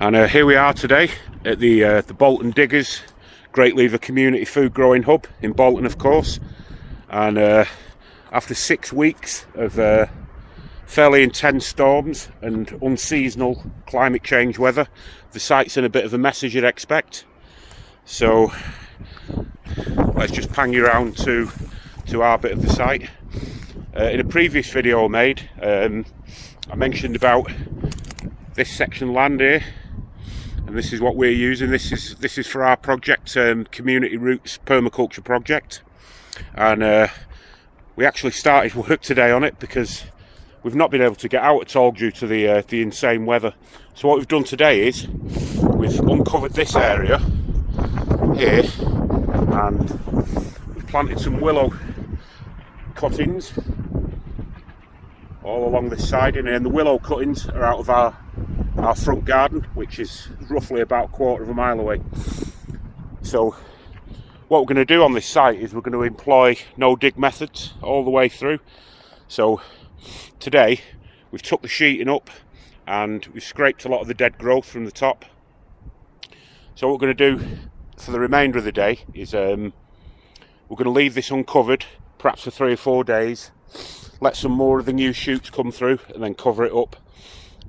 And here we are today at the Bolton Diggers Great Lever Community Food Growing Hub in Bolton, of course. And after 6 weeks of fairly intense storms and unseasonal climate change weather, the site's in a bit of a mess, as you'd expect. So let's just pan you around to our bit of the site. In a previous video I made, I mentioned about this section of land here, and this is what we're using. This is for our project, Community Roots Permaculture Project, and we actually started work today on it because we've not been able to get out at all due to the insane weather. So what we've done today is we've uncovered this area here, and we've planted some willow cuttings all along this side, and the willow cuttings are out of our front garden, which is roughly about 1/4 of a mile away. So what we're going to do on this site is we're going to employ no dig methods all the way through. So today we've took the sheeting up and we've scraped a lot of the dead growth from the top. So what we're going to do for the remainder of the day is we're going to leave this uncovered perhaps for 3 or 4 days, let some more of the new shoots come through, and then cover it up.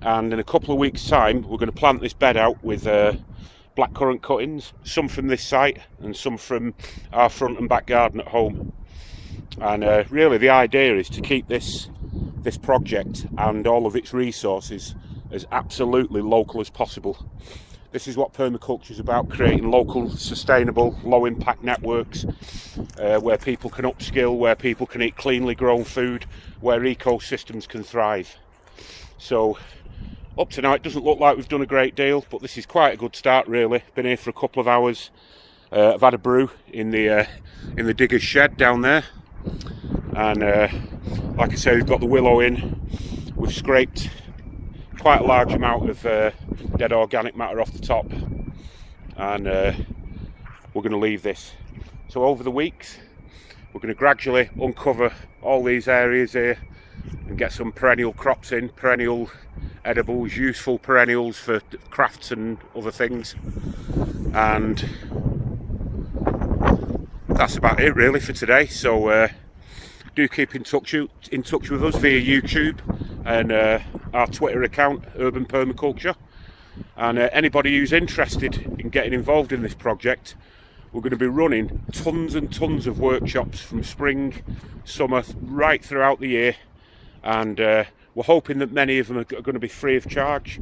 And in a couple of weeks time we're going to plant this bed out with blackcurrant cuttings, some from this site and some from our front and back garden at home. And really the idea is to keep this project and all of its resources as absolutely local as possible. This is what permaculture is about: creating local, sustainable, low impact networks where people can upskill, where people can eat cleanly grown food, where ecosystems can thrive. So up to now it doesn't look like we've done a great deal, but this is quite a good start really. Been here for a couple of hours. I've had a brew in the digger's shed down there, and like I say, we've got the willow in. We've scraped quite a large amount of dead organic matter off the top, and we're going to leave this. So over the weeks we're going to gradually uncover all these areas here and get some perennial crops in, perennial edibles, useful perennials for crafts and other things. And that's about it really for today. So do keep in touch with us via YouTube and our Twitter account, Urban Permaculture. And anybody who's interested in getting involved in this project, we're going to be running tons and tons of workshops from spring, summer, right throughout the year. And we're hoping that many of them are going to be free of charge.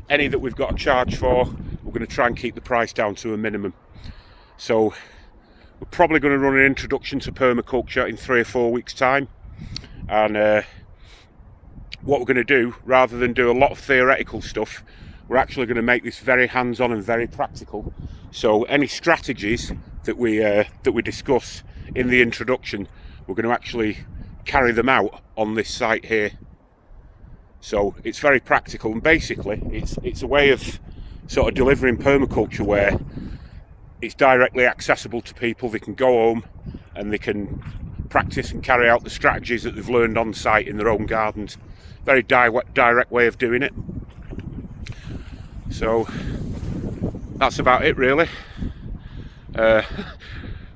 Any that we've got to charge for, we're going to try and keep the price down to a minimum. So we're probably going to run an introduction to permaculture in 3 or 4 weeks time. And what we're going to do, rather than do a lot of theoretical stuff, we're actually going to make this very hands-on and very practical. So any strategies that we discuss in the introduction, we're going to actually carry them out on this site here. So it's very practical, and basically it's a way of sort of delivering permaculture where it's directly accessible to people. They can go home and they can practice and carry out the strategies that they've learned on site in their own gardens. Very direct way of doing it. So that's about it really.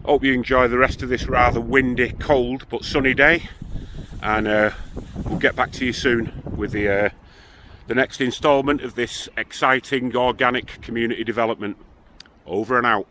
Hope you enjoy the rest of this rather windy, cold but sunny day, and we'll get back to you soon with the next instalment of this exciting organic community development. Over and out.